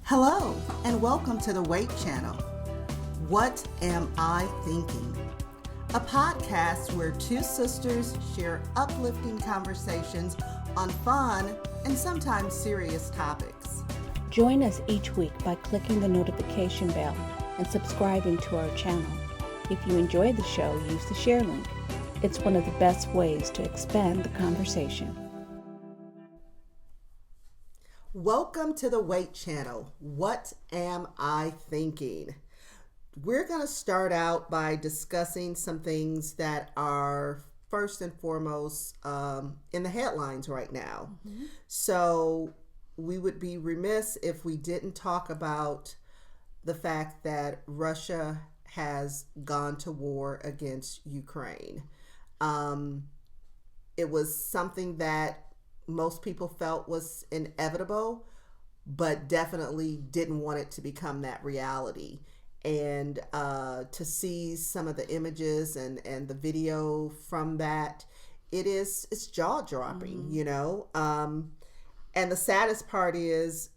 Hello, and welcome to the W.A.I.T channel. What Am I Thinking? A podcast where two sisters share uplifting conversations on fun and sometimes serious topics. Join us each week by clicking the notification bell and subscribing to our channel. If you enjoy the show, use the share link. It's one of the best ways to expand the conversation. Welcome to the W.A.I.T channel. What am I thinking? We're going to start out by discussing some things that are first and foremost in the headlines right now. So we would be remiss if we didn't talk about the fact that Russia has gone to war against Ukraine. It was something that most people felt was inevitable, but definitely didn't want it to become that reality. And to see some of the images and the video from that, it's jaw-dropping, you know. And the saddest part is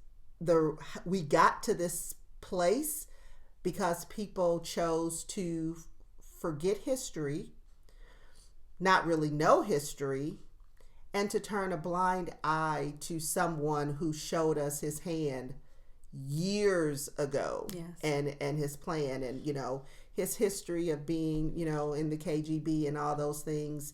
we got to this place because people chose to forget history, not really know history, and to turn a blind eye to someone who showed us his hand years ago. Yes. And his plan and, you know, his history of being, you know, in the KGB and all those things.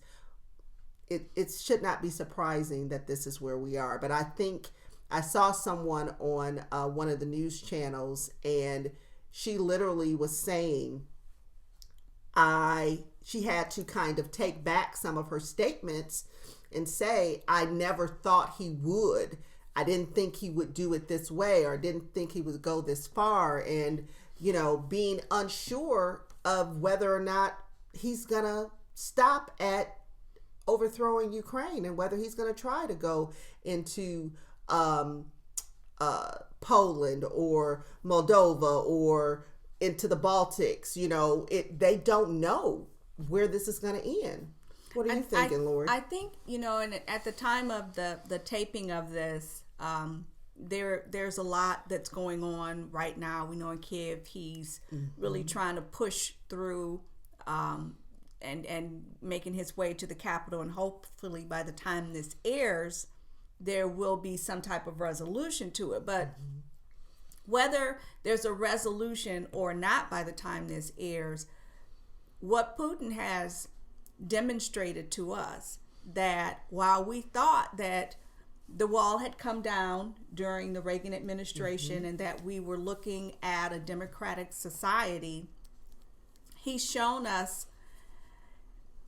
It should not be surprising that this is where we are. But I think I saw someone on one of the news channels, and she literally was saying she had to kind of take back some of her statements and say, I never thought he would. I didn't think he would do it this way, or didn't think he would go this far. And, you know, being unsure of whether or not he's going to stop at overthrowing Ukraine and whether he's going to try to go into Poland or Moldova or into the Baltics. You know, they don't know where this is going to end. What are you thinking, Lori? I think, you know, and at the time of the taping of this, there's a lot that's going on right now. We know in Kiev, he's really trying to push through and making his way to the capital. And hopefully by the time this airs, there will be some type of resolution to it. But whether there's a resolution or not by the time this airs, what Putin has demonstrated to us that while we thought that the wall had come down during the Reagan administration and that we were looking at a democratic society, he's shown us,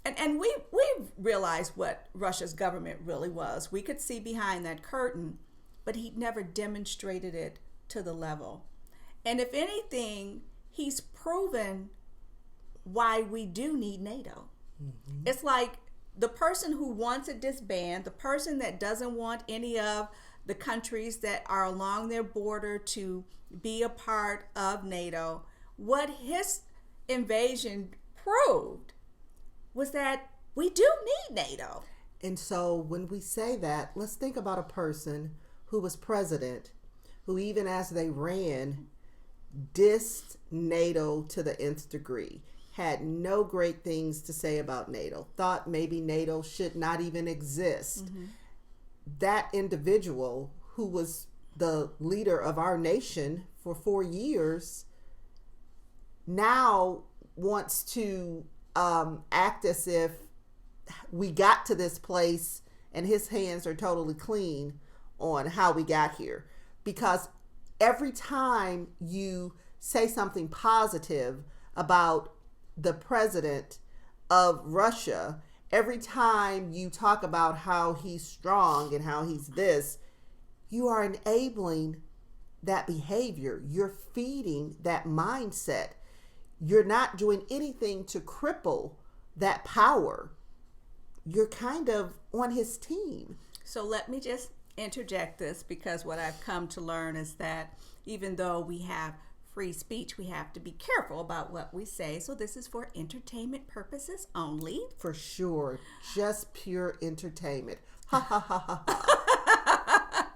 and we realized what Russia's government really was. We could see behind that curtain, but he never demonstrated it to the level. And if anything, he's proven why we do need NATO. It's like the person who wants it disbanded, the person that doesn't want any of the countries that are along their border to be a part of NATO, what his invasion proved was that we do need NATO. And so when we say that, let's think about a person who was president, who even as they ran, dissed NATO to the nth degree. Had no great things to say about NATO, thought maybe NATO should not even exist. That individual who was the leader of our nation for 4 years now wants to act as if we got to this place and his hands are totally clean on how we got here. Because every time you say something positive about the president of Russia, every time you talk about how he's strong and how he's this, you are enabling that behavior. You're feeding that mindset. You're not doing anything to cripple that power. You're kind of on his team. So let me just interject this, because what I've come to learn is that even though we have free speech, we have to be careful about what we say. So this is for entertainment purposes only. For sure. Just pure entertainment. Ha ha ha ha ha.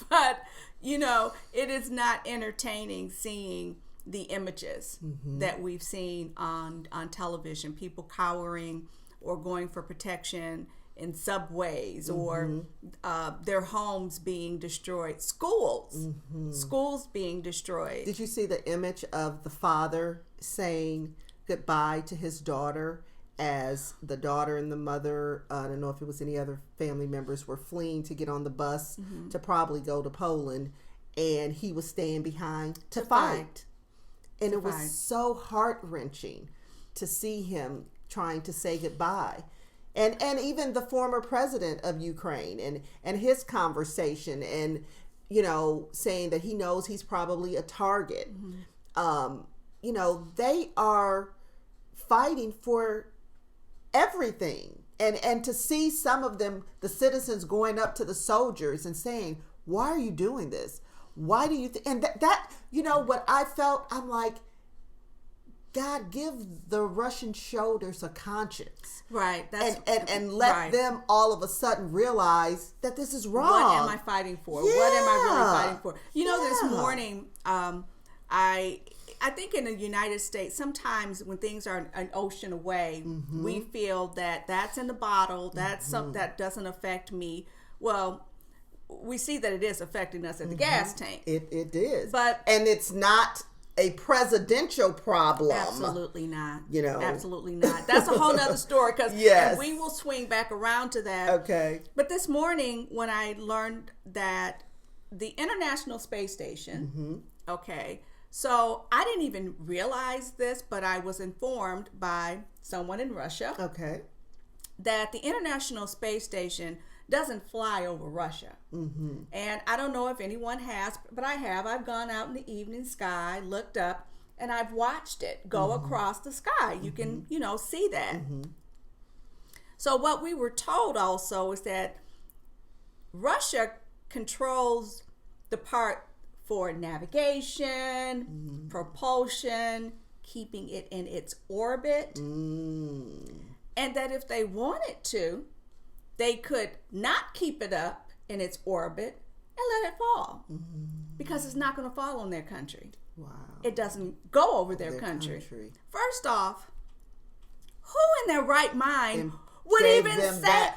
But it is not entertaining seeing the images that we've seen on television, people cowering or going for protection in subways, or their homes being destroyed, schools being destroyed. Did you see the image of the father saying goodbye to his daughter as the daughter and the mother, I don't know if it was any other family members, were fleeing to get on the bus to probably go to Poland, and he was staying behind to fight. And it was so heart-wrenching to see him trying to say goodbye. And even the former president of Ukraine and his conversation, and saying that he knows he's probably a target. They are fighting for everything, and to see some of them, the citizens, going up to the soldiers and saying, why are you doing this? Why do you and that what I felt, I'm like, God, give the Russian shoulders a conscience, right? And let them all of a sudden realize that this is wrong. What am I fighting for? Yeah. What am I really fighting for? This morning, I think in the United States, sometimes when things are an ocean away, we feel that that's in the bottle. That's something that doesn't affect me. Well, we see that it is affecting us at the gas tank. It is, and it's not a presidential problem. Absolutely not. Absolutely not. That's a whole nother story, because and we will swing back around to that. Okay. But this morning, when I learned that the International Space Station, so I didn't even realize this, but I was informed by someone in Russia, that the International Space Station doesn't fly over Russia. And I don't know if anyone has, but I have. I've gone out in the evening sky, looked up, and I've watched it go across the sky. You can, see that. So what we were told also is that Russia controls the part for navigation, propulsion, keeping it in its orbit, and that if they wanted to, they could not keep it up in its orbit and let it fall, because it's not going to fall on their country. Wow. It doesn't go over their country. First off, who in their right mind would even say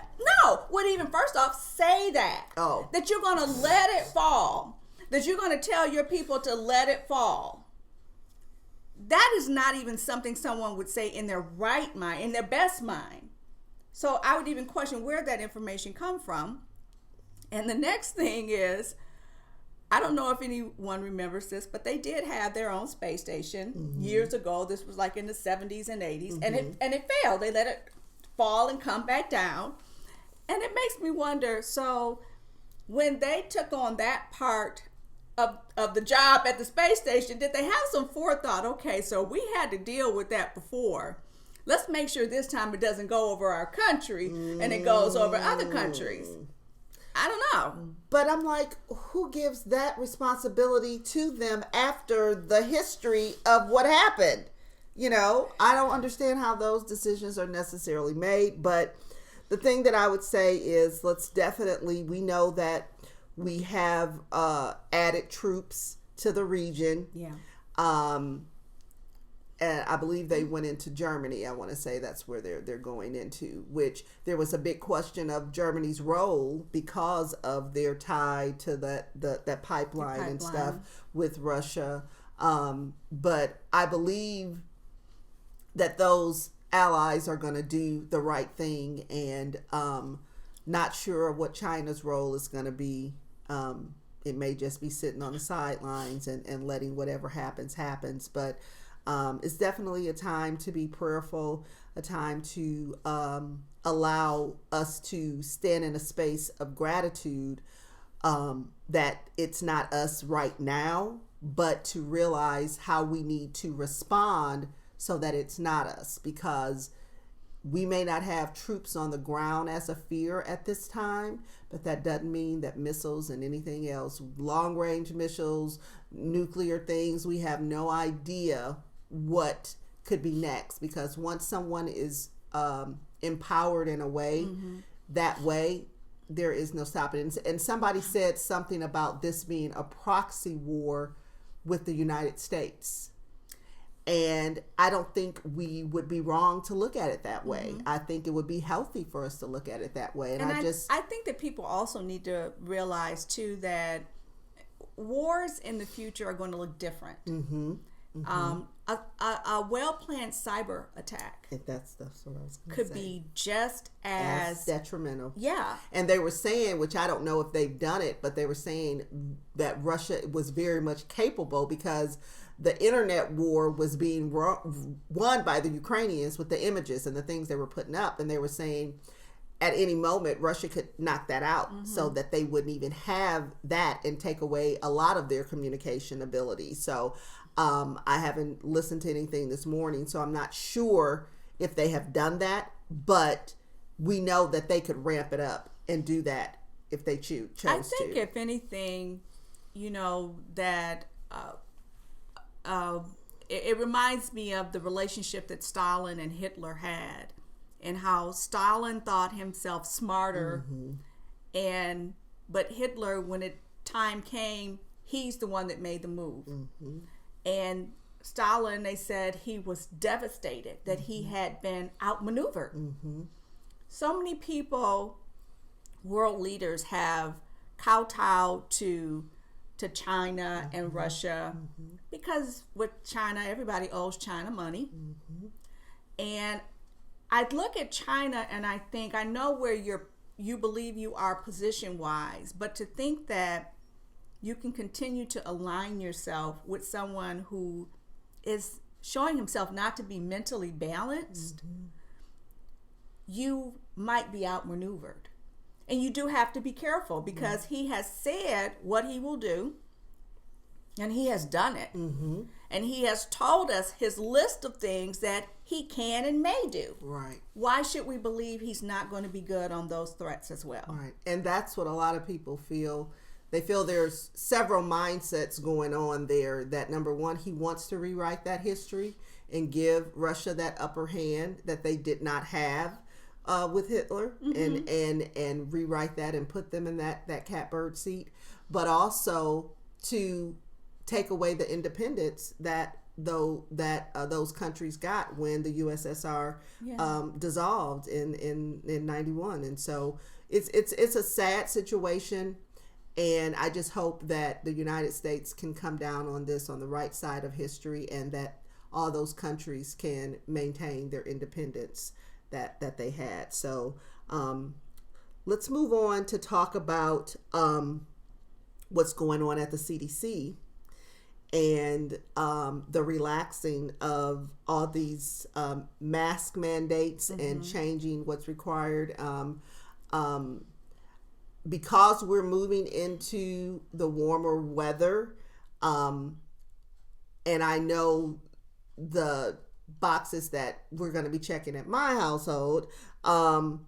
first off say that? That you're going to let it fall. That you're going to tell your people to let it fall. That is not even something someone would say in their right mind, in their best mind. So I would even question where that information come from. And the next thing is, I don't know if anyone remembers this, but they did have their own space station years ago. This was like in the 70s and 80s, and it failed. They let it fall and come back down. And it makes me wonder, so when they took on that part of the job at the space station, did they have some forethought? Okay, so we had to deal with that before. Let's make sure this time it doesn't go over our country and it goes over other countries. I don't know. But I'm like, who gives that responsibility to them after the history of what happened? I don't understand how those decisions are necessarily made. But the thing that I would say is, we know that we have added troops to the region. Yeah. And I believe they went into Germany. I want to say that's where they're going into, which there was a big question of Germany's role because of their tie to that pipeline and stuff with Russia. But I believe that those allies are going to do the right thing, and not sure what China's role is going to be. It may just be sitting on the sidelines and letting whatever happens. But it's definitely a time to be prayerful, a time to allow us to stand in a space of gratitude, that it's not us right now, but to realize how we need to respond so that it's not us, because we may not have troops on the ground as a fear at this time, but that doesn't mean that missiles and anything else, long-range missiles, nuclear things, we have no idea what could be next. Because once someone is empowered in a way, that way, there is no stopping. And somebody said something about this being a proxy war with the United States. And I don't think we would be wrong to look at it that way. I think it would be healthy for us to look at it that way. And I think that people also need to realize too that wars in the future are going to look different. A well-planned cyber attack, that's what I was going to could say, be just as detrimental. Yeah. And they were saying, which I don't know if they've done it, but they were saying that Russia was very much capable because the internet war was being won by the Ukrainians with the images and the things they were putting up. And they were saying at any moment Russia could knock that out, so that they wouldn't even have that and take away a lot of their communication ability. So I haven't listened to anything this morning, so I'm not sure if they have done that, but we know that they could ramp it up and do that if they chose to. I think if anything, that it reminds me of the relationship that Stalin and Hitler had, and how Stalin thought himself smarter, but Hitler, when time came, he's the one that made the move. And Stalin, they said he was devastated that he had been outmaneuvered. So many people, world leaders, have kowtowed to China and Russia because with China, everybody owes China money. And I look at China and I think, I know where you believe you are position-wise, but to think that you can continue to align yourself with someone who is showing himself not to be mentally balanced, you might be outmaneuvered. And you do have to be careful because he has said what he will do, and he has done it. And he has told us his list of things that he can and may do. Right. Why should we believe he's not going to be good on those threats as well? Right. And that's what a lot of people feel. They feel there's several mindsets going on there. That number one, he wants to rewrite that history and give Russia that upper hand that they did not have with Hitler, and rewrite that and put them in that catbird seat, but also to take away the independence that those countries got when the USSR dissolved in 91. And so it's a sad situation. And I just hope that the United States can come down on this on the right side of history, and that all those countries can maintain their independence that they had. So let's move on to talk about what's going on at the CDC and the relaxing of all these mask mandates and changing what's required. Because we're moving into the warmer weather, and I know the boxes that we're going to be checking at my household, I'm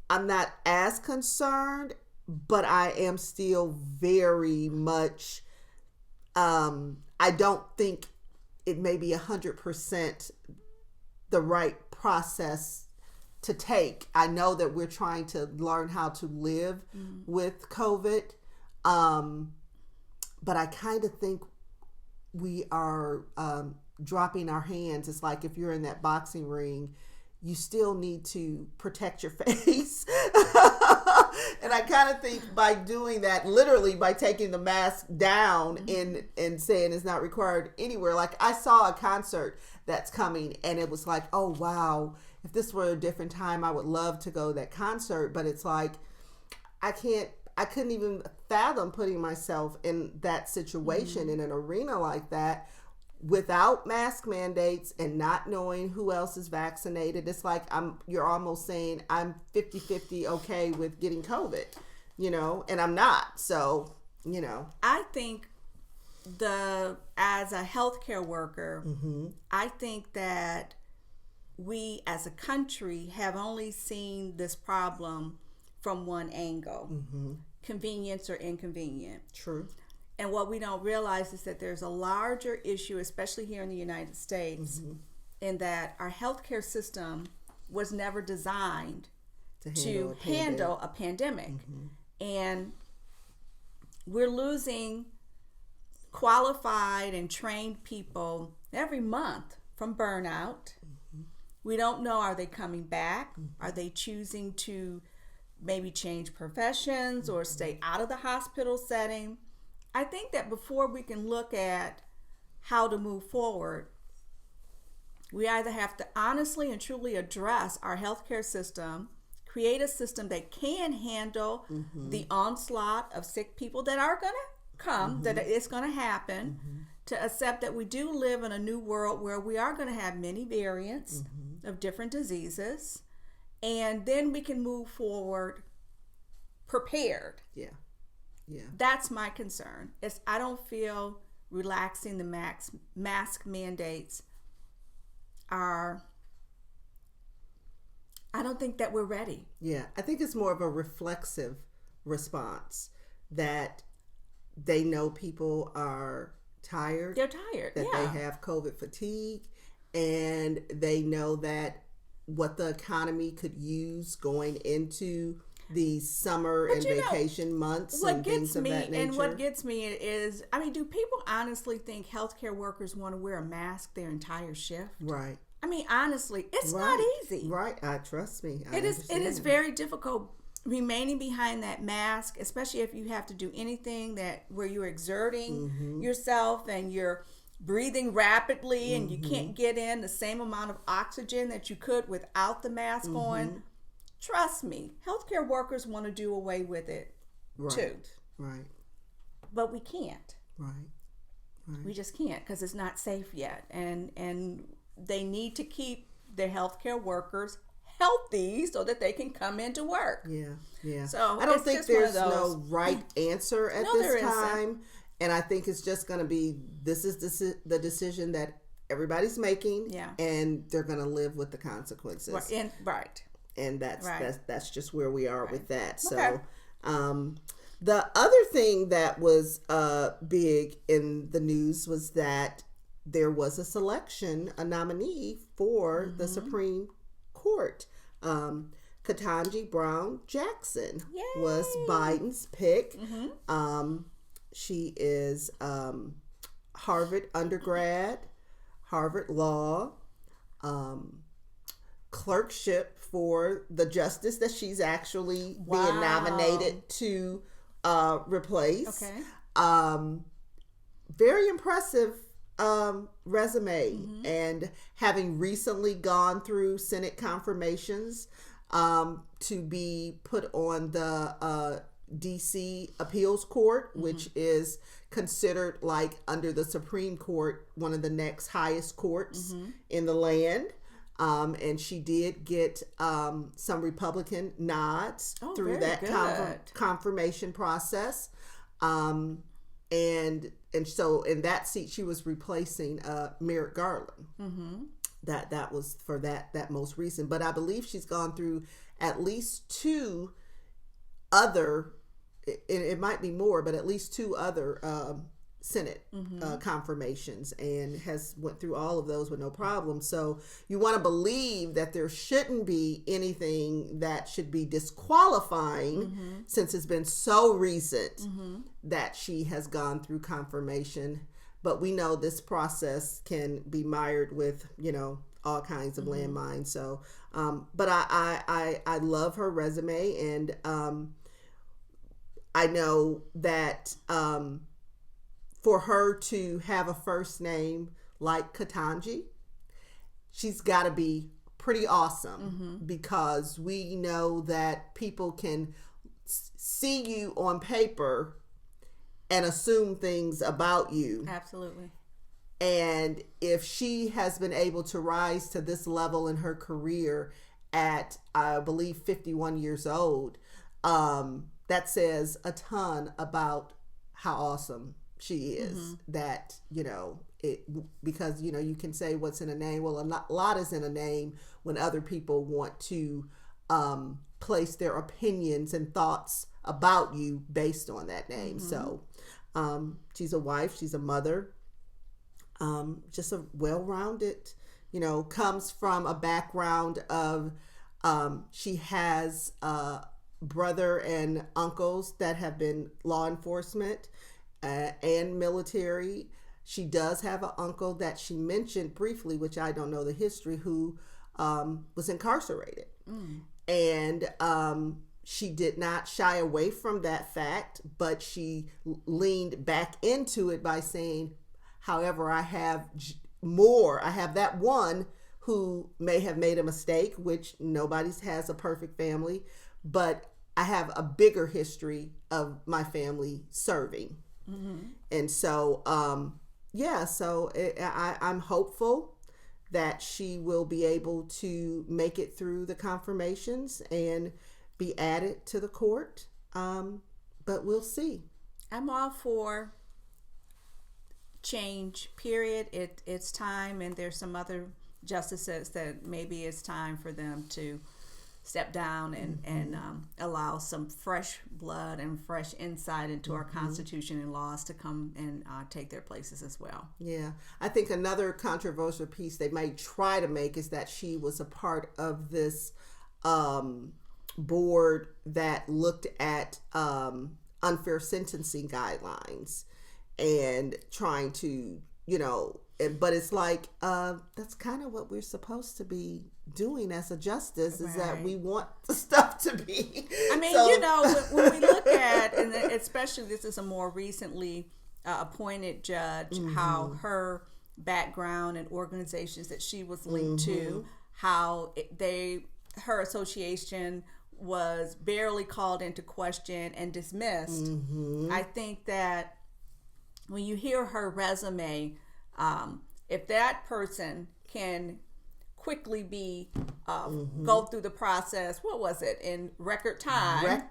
not as concerned, but I am still very much, I don't think it may be 100% the right process to take. I know that we're trying to learn how to live with COVID, but I kind of think we are dropping our hands. It's like if you're in that boxing ring, you still need to protect your face. And I kind of think by doing that, literally by taking the mask down and saying it's not required anywhere. Like I saw a concert that's coming, and it was like, oh wow, if this were a different time, I would love to go to that concert. But it's like, I couldn't even fathom putting myself in that situation in an arena like that without mask mandates and not knowing who else is vaccinated. It's like you're almost saying I'm 50-50 okay with getting COVID, and I'm not. So, I think as a healthcare worker, I think that we as a country have only seen this problem from one angle, convenience or inconvenient. True. And what we don't realize is that there's a larger issue, especially here in the United States, in that our healthcare system was never designed to handle a pandemic. And we're losing qualified and trained people every month from burnout. We don't know, are they coming back? Are they choosing to maybe change professions or stay out of the hospital setting? I think that before we can look at how to move forward, we either have to honestly and truly address our healthcare system, create a system that can handle the onslaught of sick people that are going to come, that it's going to happen, to accept that we do live in a new world where we are going to have many variants of different diseases, and then we can move forward prepared. Yeah. That's my concern. I don't feel relaxing the mask mandates I don't think that we're ready. Yeah, I think it's more of a reflexive response that they know people are tired. They're tired. That they have COVID fatigue, and they know that what the economy could use going into these summer and vacation months and things of that nature. And what gets me is, I mean, do people honestly think healthcare workers want to wear a mask their entire shift? Right. I mean, honestly, it's not easy. Right. Trust me. It is very difficult remaining behind that mask, especially if you have to do anything where you're exerting yourself and you're breathing rapidly and you can't get in the same amount of oxygen that you could without the mask on. Trust me, healthcare workers want to do away with it too. Right. But we can't. Right. We just can't, because it's not safe yet. And they need to keep their healthcare workers healthy so that they can come into work. Yeah. So I don't think there's no right answer at this time. Isn't. And I think it's just going to be, this is the decision that everybody's making. Yeah. And they're going to live with the consequences. And that's just where we are with that. So, the other thing that was big in the news was that there was a nominee for the Supreme Court. Ketanji Brown Jackson was Biden's pick. She is Harvard undergrad, Harvard Law, clerkship for the justice that she's actually being nominated to replace. Very impressive resume, and having recently gone through Senate confirmations to be put on the DC Appeals Court, which is considered, like under the Supreme Court, one of the next highest courts in the land. And she did get some Republican nods through that confirmation process. And so in that seat, she was replacing Merrick Garland. That was for that most recent. But I believe she's gone through at least two other, it might be more, but at least two other Senate confirmations, and has went through all of those with no problem. So you want to believe that there shouldn't be anything that should be disqualifying, since it's been so recent that she has gone through confirmation. But we know this process can be mired with, all kinds of landmines. So, but I love her resume, and I know that for her to have a first name like Ketanji, she's got to be pretty awesome, because we know that people can see you on paper and assume things about you. Absolutely. And if she has been able to rise to this level in her career at, I believe, 51 years old, that says a ton about how awesome she is. That, because, you can say what's in a name. Well, a lot is in a name when other people want to place their opinions and thoughts about you based on that name. So she's a wife, she's a mother, just a well-rounded, comes from a background of She has brother and uncles that have been law enforcement and military. She does have an uncle that she mentioned briefly, which I don't know the history, who was incarcerated. And she did not shy away from that fact, but she leaned back into it by saying, however, I have more. I have that one who may have made a mistake, which nobody has a perfect family, but I have a bigger history of my family serving. And so, I'm hopeful that she will be able to make it through the confirmations and be added to the court. But we'll see. I'm all for change, period. It's time, and there's some other justices that maybe it's time for them to step down and allow some fresh blood and fresh insight into our Constitution and laws to come and take their places as well. Yeah. I think another controversial piece they might try to make is that she was a part of this board that looked at unfair sentencing guidelines and trying to, but it's like, that's kind of what we're supposed to be doing as a justice, is that we want the stuff to be. I mean, when we look at, and especially this is a more recently appointed judge, how her background and organizations that she was linked to, how her association was barely called into question and dismissed. I think that when you hear her resume, if that person can quickly be go through the process, what was it, in record time?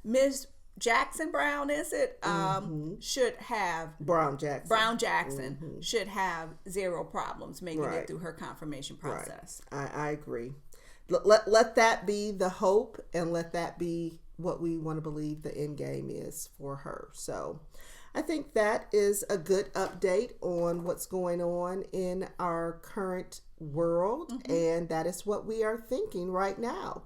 Ms. Brown, is it? Should have Brown Jackson should have zero problems making it through her confirmation process. I agree. Let that be the hope, and let that be what we want to believe the end game is for her. So I think that is a good update on what's going on in our current world, and that is what we are thinking right now.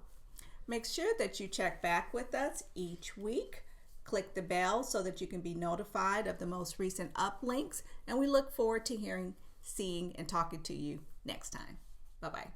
Make sure that you check back with us each week. Click the bell so that you can be notified of the most recent uplinks, and we look forward to hearing, seeing, and talking to you next time. Bye-bye.